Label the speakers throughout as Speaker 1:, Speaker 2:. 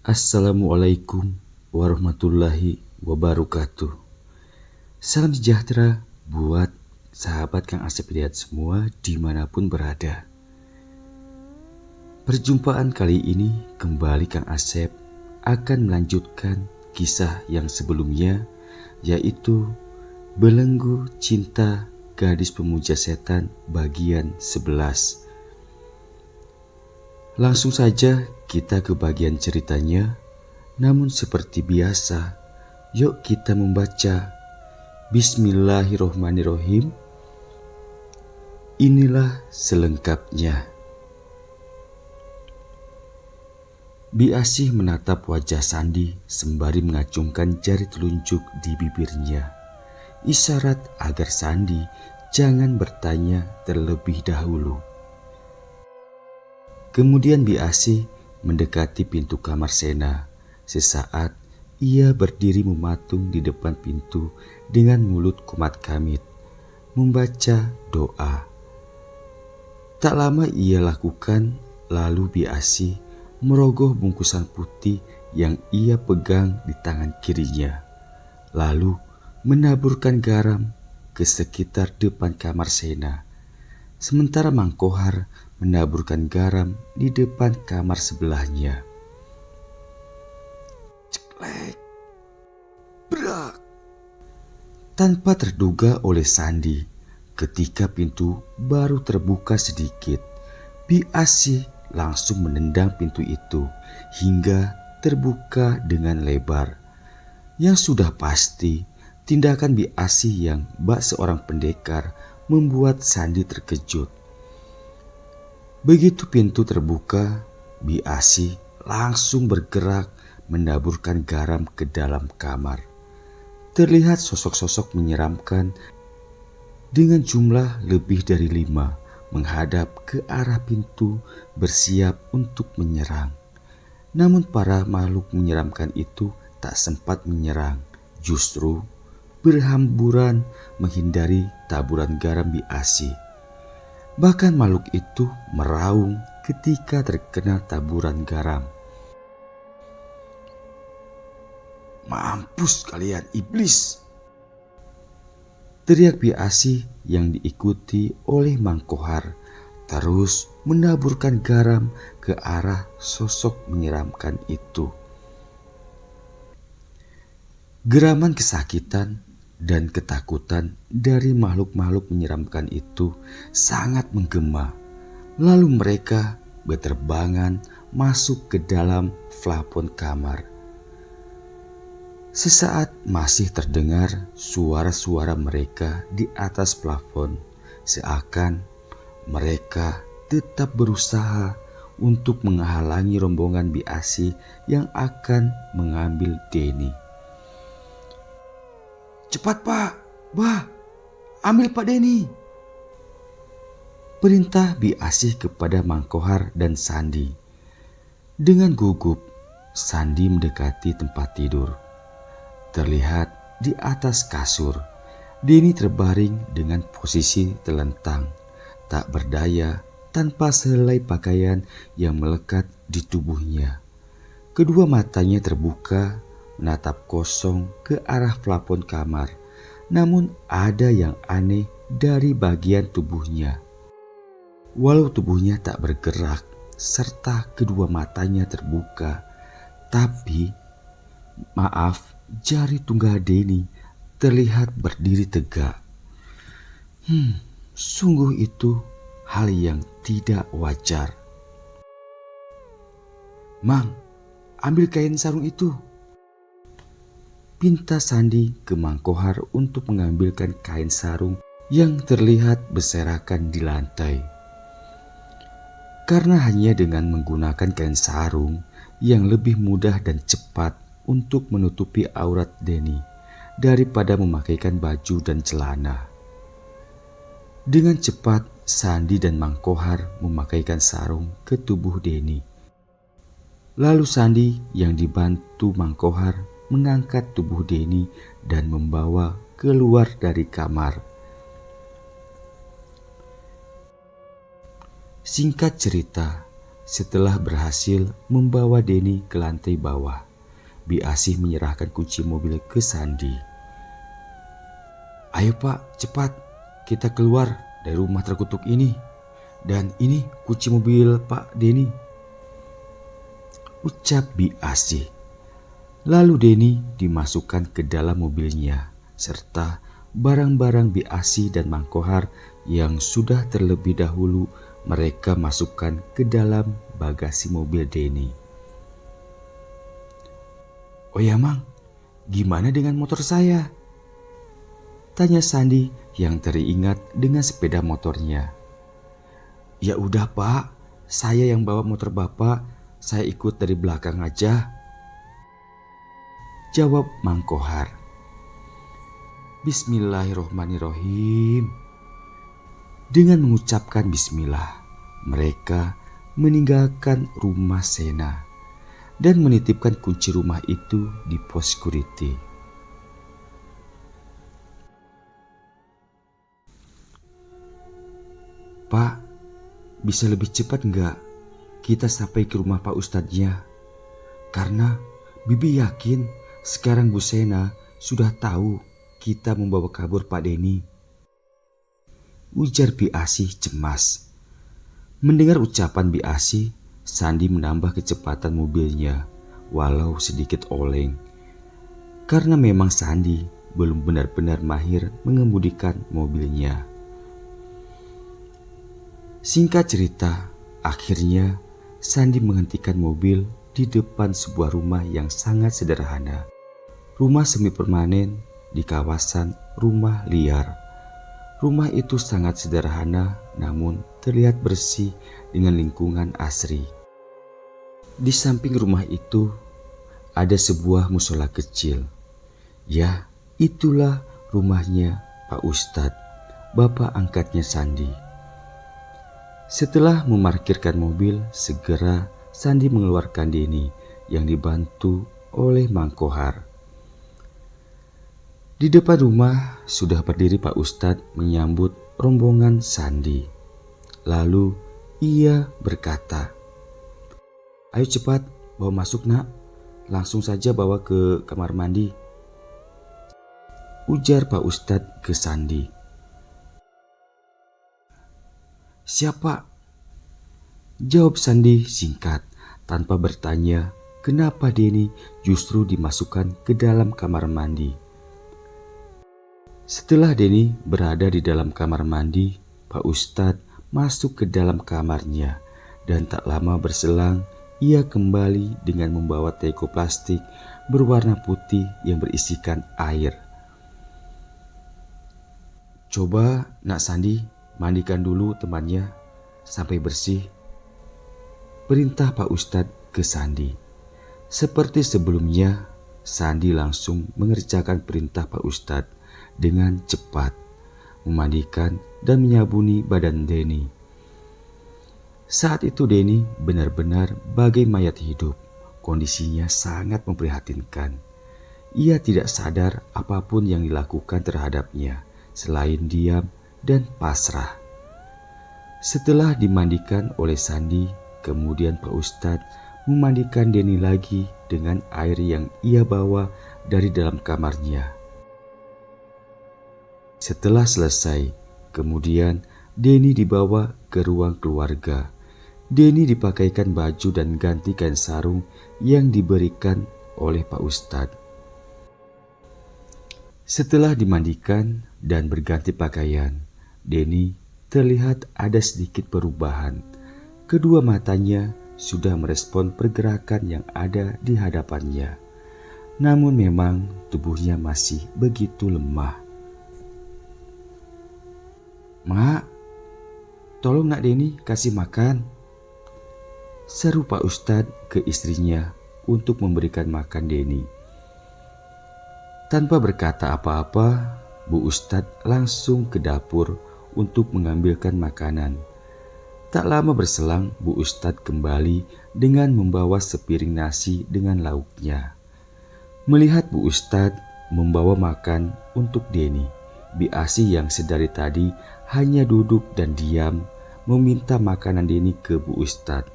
Speaker 1: Assalamualaikum warahmatullahi wabarakatuh. Salam sejahtera buat sahabat Kang Asep Hidayat semua dimanapun berada. Perjumpaan kali ini kembali Kang Asep akan melanjutkan kisah yang sebelumnya, yaitu Belenggu Cinta Gadis Pemuja Setan bagian 11. Langsung saja kita ke bagian ceritanya. Namun seperti biasa, yuk kita membaca Bismillahirrohmanirrohim. Inilah selengkapnya. Bi Asih menatap wajah Sandi sembari mengacungkan jari telunjuk di bibirnya, isyarat agar Sandi jangan bertanya terlebih dahulu. Kemudian Bi Asih mendekati pintu kamar Sena. Sesaat ia berdiri mematung di depan pintu dengan mulut kumat kamit, membaca doa. Tak lama ia lakukan, lalu Bi Asih merogoh bungkusan putih yang ia pegang di tangan kirinya, lalu menaburkan garam ke sekitar depan kamar Sena. Sementara Mang Kohar menaburkan garam di depan kamar sebelahnya. Ceklek, brak. Tanpa terduga oleh Sandi, ketika pintu baru terbuka sedikit, Bi Asih langsung menendang pintu itu hingga terbuka dengan lebar. Yang sudah pasti, tindakan Bi Asih yang bak seorang pendekar membuat Sandi terkejut. Begitu pintu terbuka, Bi Asih langsung bergerak menaburkan garam ke dalam kamar. Terlihat sosok-sosok menyeramkan dengan jumlah lebih dari 5 menghadap ke arah pintu bersiap untuk menyerang. Namun para makhluk menyeramkan itu tak sempat menyerang, justru berhamburan menghindari taburan garam Bi Asih. Bahkan makhluk itu meraung ketika terkena taburan garam. Mampus kalian iblis! Teriak Bi Asih yang diikuti oleh Mang Kohar, terus menaburkan garam ke arah sosok menyeramkan itu. Geraman kesakitan dan ketakutan dari makhluk-makhluk menyeramkan itu sangat menggema. Lalu mereka berterbangan masuk ke dalam plafon kamar. Sesaat masih terdengar suara-suara mereka di atas plafon, seakan mereka tetap berusaha untuk menghalangi rombongan Bi Asih yang akan mengambil Deni. Cepat Pak, Bah, ambil Pak Deni. Perintah Bi Asih kepada Mang Kohar dan Sandi. Dengan gugup, Sandi mendekati tempat tidur. Terlihat di atas kasur, Deni terbaring dengan posisi telentang, tak berdaya tanpa sehelai pakaian yang melekat di tubuhnya. Kedua matanya terbuka, menatap kosong ke arah plafon kamar. Namun ada yang aneh dari bagian tubuhnya. Walau tubuhnya tak bergerak serta kedua matanya terbuka, tapi jari tunggal Deni terlihat berdiri tegak. Sungguh itu hal yang tidak wajar. Mang, ambil kain sarung itu. Pinta Sandi ke Mang Kohar untuk mengambilkan kain sarung yang terlihat berserakan di lantai. Karena hanya dengan menggunakan kain sarung yang lebih mudah dan cepat untuk menutupi aurat Deni daripada memakaikan baju dan celana. Dengan cepat Sandi dan Mang Kohar memakaikan sarung ke tubuh Deni. Lalu Sandi yang dibantu Mang Kohar mengangkat tubuh Deni dan membawa keluar dari kamar. Singkat cerita, Setelah berhasil membawa Denny ke lantai bawah, Bi Asih menyerahkan kunci mobil ke Sandi. "Ayo Pak, cepat, kita keluar dari rumah terkutuk ini. Dan ini kunci mobil Pak Denny," ucap Bi Asih. Lalu Denny dimasukkan ke dalam mobilnya, serta barang-barang Bi Asih dan Mang Kohar yang sudah terlebih dahulu mereka masukkan ke dalam bagasi mobil Denny. "Oh ya Mang, gimana dengan motor saya?" tanya Sandi yang teringat dengan sepeda motornya. "Ya udah Pak, saya yang bawa motor Bapak, saya ikut dari belakang aja," jawab Mang Kohar. Bismillahirrohmanirrohim. Dengan mengucapkan bismillah, mereka meninggalkan rumah Sena dan menitipkan kunci rumah itu di pos security. "Pak, bisa lebih cepat nggak kita sampai ke rumah Pak Ustadznya? Karena Bibi yakin sekarang Bu Sena sudah tahu kita membawa kabur Pak Denny," ujar Bi Asih cemas. Mendengar ucapan Bi Asih, Sandi menambah kecepatan mobilnya walau sedikit oleng. Karena memang Sandi belum benar-benar mahir mengemudikan mobilnya. Singkat cerita, akhirnya Sandi menghentikan mobil di depan sebuah rumah yang sangat sederhana. Rumah semi permanen di kawasan rumah liar. Rumah itu sangat sederhana namun terlihat bersih dengan lingkungan asri. Di samping rumah itu ada sebuah musola kecil. Ya, itulah rumahnya Pak Ustadz, bapak angkatnya Sandi. Setelah memarkirkan mobil, segera Sandi mengeluarkan Denny yang dibantu oleh Mang Kohar. Di depan rumah sudah berdiri Pak Ustadz menyambut rombongan Sandi. Lalu ia berkata, "Ayo cepat bawa masuk nak, langsung saja bawa ke kamar mandi," ujar Pak Ustadz ke Sandi. "Siap Pak," jawab Sandi singkat tanpa bertanya kenapa Denny justru dimasukkan ke dalam kamar mandi. Setelah Denny berada di dalam kamar mandi, Pak Ustadz masuk ke dalam kamarnya dan tak lama berselang ia kembali dengan membawa teko plastik berwarna putih yang berisikan air. "Coba Nak Sandi mandikan dulu temannya sampai bersih," perintah Pak Ustadz ke Sandi. Seperti sebelumnya, Sandi langsung mengerjakan perintah Pak Ustadz dengan cepat, memandikan dan menyabuni badan Denny. Saat itu Denny benar-benar bagai mayat hidup. Kondisinya sangat memprihatinkan. Ia tidak sadar apapun yang dilakukan terhadapnya selain diam dan pasrah. Setelah dimandikan oleh Sandi, kemudian Pak Ustadz memandikan Denny lagi dengan air yang ia bawa dari dalam kamarnya. Setelah selesai, kemudian Denny dibawa ke ruang keluarga. Denny dipakaikan baju dan ganti kain sarung yang diberikan oleh Pak Ustadz. Setelah dimandikan dan berganti pakaian, Denny terlihat ada sedikit perubahan. Kedua matanya sudah merespon pergerakan yang ada di hadapannya. Namun memang tubuhnya masih begitu lemah. "Mak, tolong Nak Denny kasih makan," seru Pak Ustadz ke istrinya untuk memberikan makan Denny. Tanpa berkata apa-apa, Bu Ustadz langsung ke dapur untuk mengambilkan makanan. Tak lama berselang, Bu Ustadz kembali dengan membawa sepiring nasi dengan lauknya. Melihat Bu Ustadz membawa makan untuk Denny, Bi Asih yang sedari tadi hanya duduk dan diam meminta makanan Denny ke Bu Ustadz.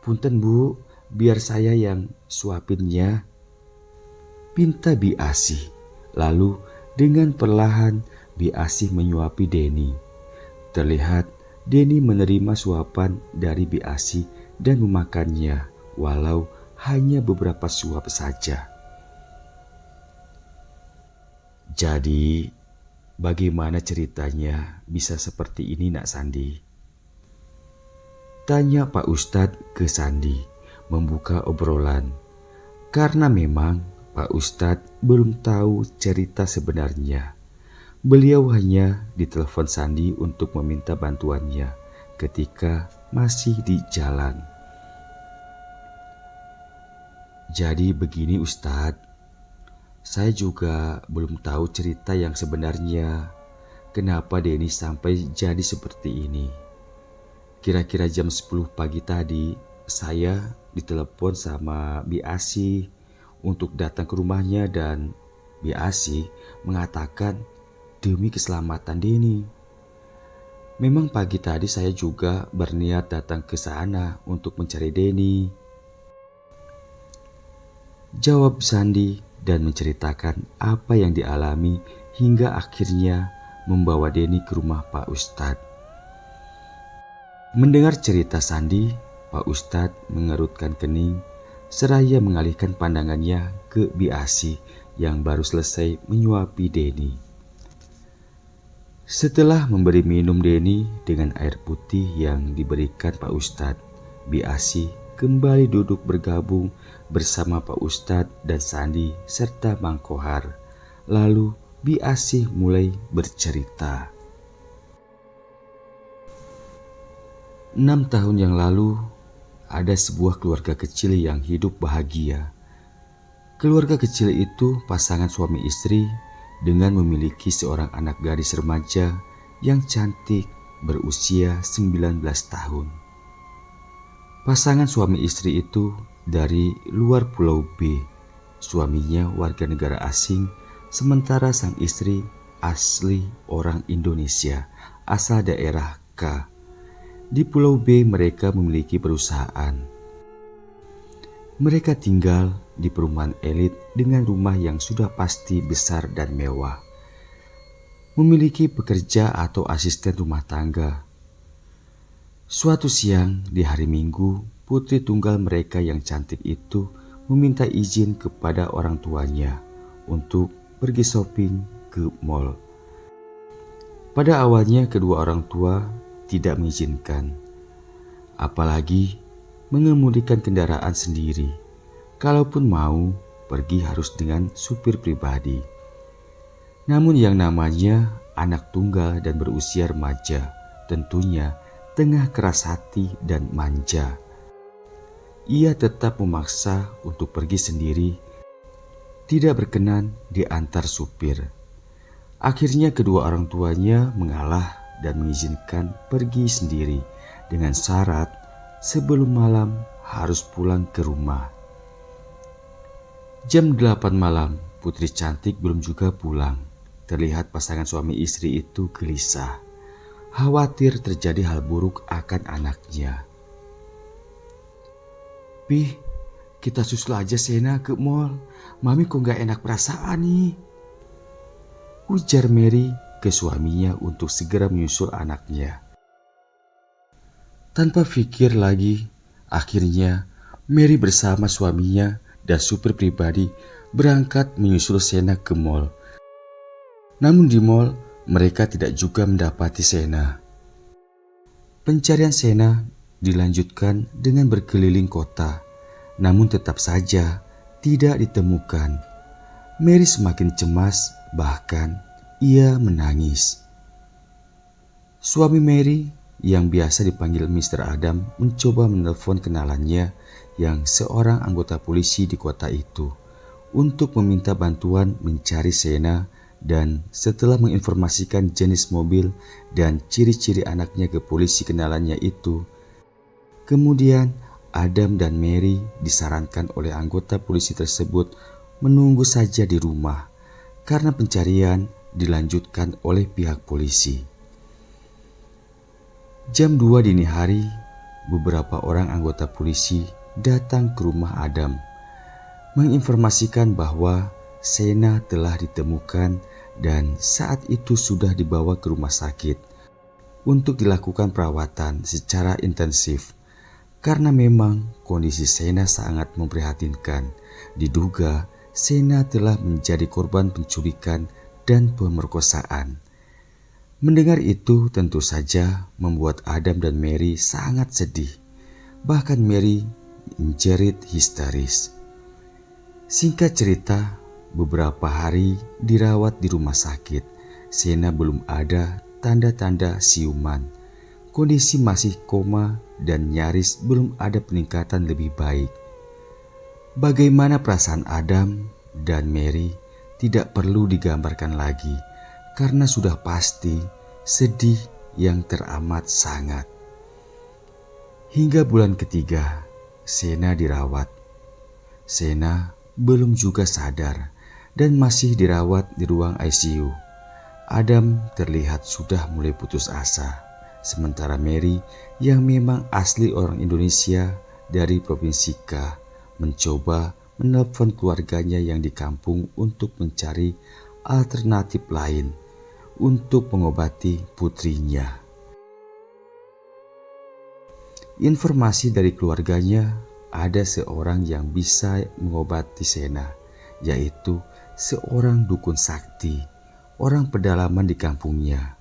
Speaker 1: "Punten Bu, biar saya yang suapinnya," pinta Bi Asih. Lalu dengan perlahan Bi Asih menyuapi Denny. Terlihat Denny menerima suapan dari Bi Asih dan memakannya walau hanya beberapa suap saja. "Jadi, bagaimana ceritanya bisa seperti ini, Nak Sandi?" tanya Pak Ustadz ke Sandi membuka obrolan. Karena memang Pak Ustadz belum tahu cerita sebenarnya. Beliau hanya ditelepon Sandi untuk meminta bantuannya ketika masih di jalan. "Jadi begini Ustadz, saya juga belum tahu cerita yang sebenarnya. Kenapa Denny sampai jadi seperti ini? Kira-kira jam 10 pagi tadi, saya ditelepon sama Bi Asih untuk datang ke rumahnya dan Bi Asih mengatakan demi keselamatan Denny. Memang pagi tadi saya juga berniat datang ke sana untuk mencari Denny," jawab Sandi dan menceritakan apa yang dialami hingga akhirnya membawa Denny ke rumah Pak Ustadz. Mendengar cerita Sandi, Pak Ustadz mengerutkan kening seraya mengalihkan pandangannya ke Bi Asih yang baru selesai menyuapi Denny. Setelah memberi minum Denny dengan air putih yang diberikan Pak Ustadz, Bi Asih kembali duduk bergabung bersama Pak Ustadz dan Sandi serta Mang Kohar. Lalu Bi Asih mulai bercerita. 6 tahun yang lalu, ada sebuah keluarga kecil yang hidup bahagia. Keluarga kecil itu pasangan suami istri dengan memiliki seorang anak gadis remaja yang cantik berusia 19 tahun. Pasangan suami istri itu dari luar Pulau B. Suaminya warga negara asing, sementara sang istri asli orang Indonesia, asal daerah K. Di Pulau B mereka memiliki perusahaan. Mereka tinggal di perumahan elit dengan rumah yang sudah pasti besar dan mewah. Memiliki pekerja atau asisten rumah tangga. Suatu siang di hari Minggu, putri tunggal mereka yang cantik itu meminta izin kepada orang tuanya untuk pergi shopping ke mall. Pada awalnya kedua orang tua tidak mengizinkan, apalagi mengemudikan kendaraan sendiri. Kalaupun mau, pergi harus dengan supir pribadi. Namun yang namanya anak tunggal dan berusia remaja, tentunya tengah keras hati dan manja. Ia tetap memaksa untuk pergi sendiri, tidak berkenan diantar supir. Akhirnya kedua orang tuanya mengalah dan mengizinkan pergi sendiri dengan syarat sebelum malam harus pulang ke rumah. Jam 8 malam, putri cantik belum juga pulang. Terlihat pasangan suami istri itu gelisah, khawatir terjadi hal buruk akan anaknya. "Pih, kita susul aja Sena ke mall. Mami kok gak enak perasaan nih," ujar Mary ke suaminya untuk segera menyusul anaknya. Tanpa pikir lagi, akhirnya Mary bersama suaminya dan supir pribadi berangkat menyusul Sena ke mall. Namun di mall, mereka tidak juga mendapati Sena. Pencarian Sena dilanjutkan dengan berkeliling kota, namun tetap saja tidak ditemukan. Mary semakin cemas, bahkan ia menangis. Suami Mary yang biasa dipanggil Mr. Adam mencoba menelpon kenalannya yang seorang anggota polisi di kota itu untuk meminta bantuan mencari Sena, dan setelah menginformasikan jenis mobil dan ciri-ciri anaknya ke polisi kenalannya itu, kemudian Adam dan Mary disarankan oleh anggota polisi tersebut menunggu saja di rumah karena pencarian dilanjutkan oleh pihak polisi. Jam 2 dini hari, beberapa orang anggota polisi datang ke rumah Adam, menginformasikan bahwa Sena telah ditemukan dan saat itu sudah dibawa ke rumah sakit untuk dilakukan perawatan secara intensif. Karena memang kondisi Sena sangat memprihatinkan, diduga Sena telah menjadi korban penculikan dan pemerkosaan. Mendengar itu tentu saja membuat Adam dan Mary sangat sedih. Bahkan Mary menjerit histeris. Singkat cerita, beberapa hari dirawat di rumah sakit. Sena belum ada tanda-tanda siuman. Kondisi masih koma dan nyaris belum ada peningkatan lebih baik. Bagaimana perasaan Adam dan Mary tidak perlu digambarkan lagi, karena sudah pasti sedih yang teramat sangat. Hingga bulan ketiga, Sena dirawat. Sena belum juga sadar dan masih dirawat di ruang ICU. Adam terlihat sudah mulai putus asa, sementara Mary yang memang asli orang Indonesia dari Provinsi K mencoba menelpon keluarganya yang di kampung untuk mencari alternatif lain untuk mengobati putrinya. Informasi dari keluarganya, ada seorang yang bisa mengobati Sena, yaitu seorang dukun sakti, orang pedalaman di kampungnya.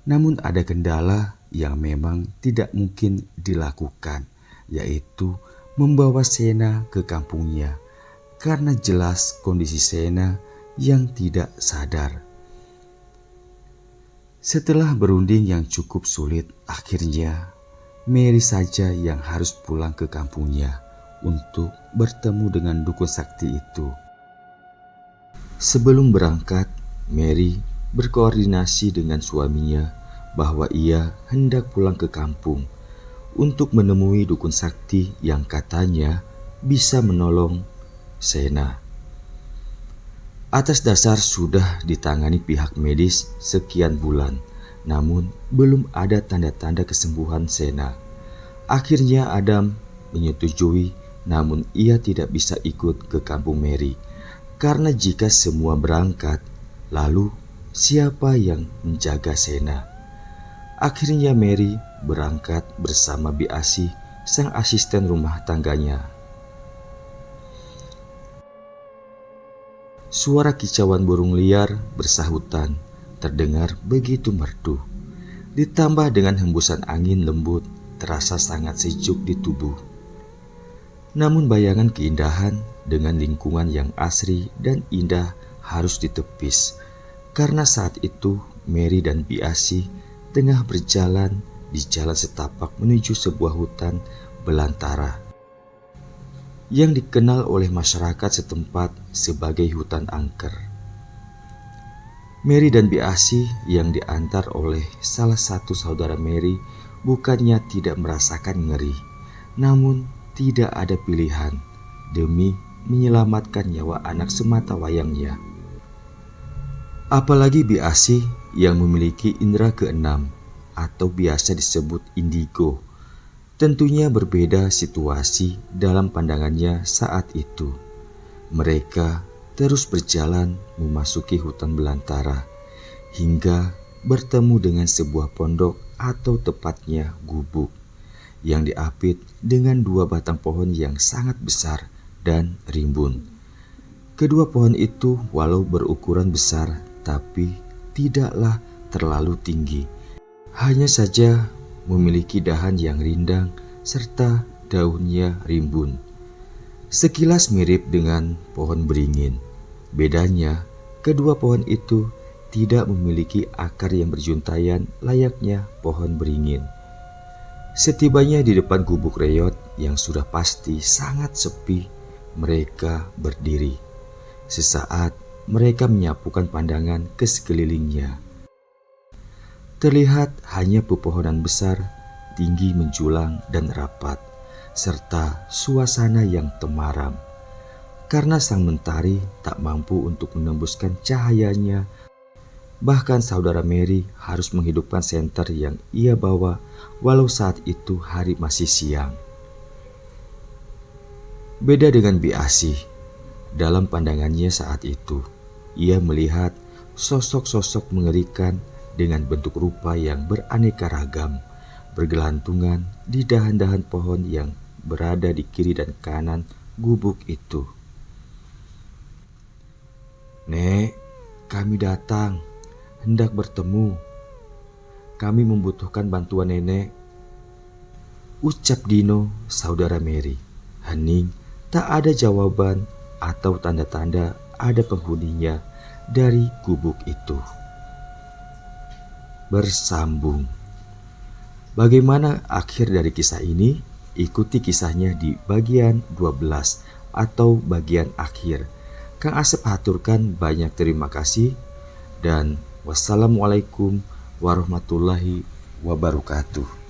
Speaker 1: Namun ada kendala yang memang tidak mungkin dilakukan, yaitu membawa Sena ke kampungnya, karena jelas kondisi Sena yang tidak sadar. Setelah berunding yang cukup sulit, akhirnya Mary saja yang harus pulang ke kampungnya untuk bertemu dengan dukun sakti itu. Sebelum berangkat, Mary berkoordinasi dengan suaminya bahwa ia hendak pulang ke kampung untuk menemui dukun sakti yang katanya bisa menolong Sena. Atas dasar sudah ditangani pihak medis sekian bulan, namun belum ada tanda-tanda kesembuhan Sena. Akhirnya Adam menyetujui, namun ia tidak bisa ikut ke kampung Mary. Karena jika semua berangkat, lalu siapa yang menjaga Sena? Akhirnya Mary berangkat bersama Biasi, sang asisten rumah tangganya. Suara kicauan burung liar bersahutan terdengar begitu merdu. Ditambah dengan hembusan angin lembut, terasa sangat sejuk di tubuh. Namun bayangan keindahan dengan lingkungan yang asri dan indah harus ditepis, karena saat itu Mary dan Biasi tengah berjalan di jalan setapak menuju sebuah hutan belantara yang dikenal oleh masyarakat setempat sebagai hutan angker. Mary dan Biasi yang diantar oleh salah satu saudara Mary bukannya tidak merasakan ngeri, namun tidak ada pilihan demi menyelamatkan nyawa anak semata wayangnya. Apalagi Biasi yang memiliki indera keenam atau biasa disebut indigo. Tentunya berbeda situasi dalam pandangannya saat itu. Mereka terus berjalan memasuki hutan belantara hingga bertemu dengan sebuah pondok atau tepatnya gubuk yang diapit dengan dua batang pohon yang sangat besar dan rimbun. Kedua pohon itu walau berukuran besar tapi tidaklah terlalu tinggi. Hanya saja memiliki dahan yang rindang serta daunnya rimbun. Sekilas mirip dengan pohon beringin. Bedanya, kedua pohon itu tidak memiliki akar yang berjuntayan layaknya pohon beringin. Setibanya di depan gubuk reyot yang sudah pasti sangat sepi, mereka berdiri. Sesaat mereka menyapukan pandangan ke sekelilingnya. Terlihat hanya pepohonan besar, tinggi menjulang dan rapat, serta suasana yang temaram. Karena sang mentari tak mampu untuk menembuskan cahayanya Bahkan saudara Mary harus menghidupkan senter yang ia bawa walau saat itu hari masih siang. Beda dengan Bi Asih, dalam pandangannya saat itu, ia melihat sosok-sosok mengerikan dengan bentuk rupa yang beraneka ragam, bergelantungan di dahan-dahan pohon yang berada di kiri dan kanan gubuk itu. "Nek, kami datang, hendak bertemu. Kami membutuhkan bantuan nenek," ucap Dino, saudara Mary. Hening, tak ada jawaban atau tanda-tanda ada penghuninya dari gubuk itu. Bersambung. Bagaimana akhir dari kisah ini? Ikuti kisahnya di bagian 12 atau bagian akhir. Kang Asep haturkan banyak terima kasih dan wassalamualaikum warahmatullahi wabarakatuh.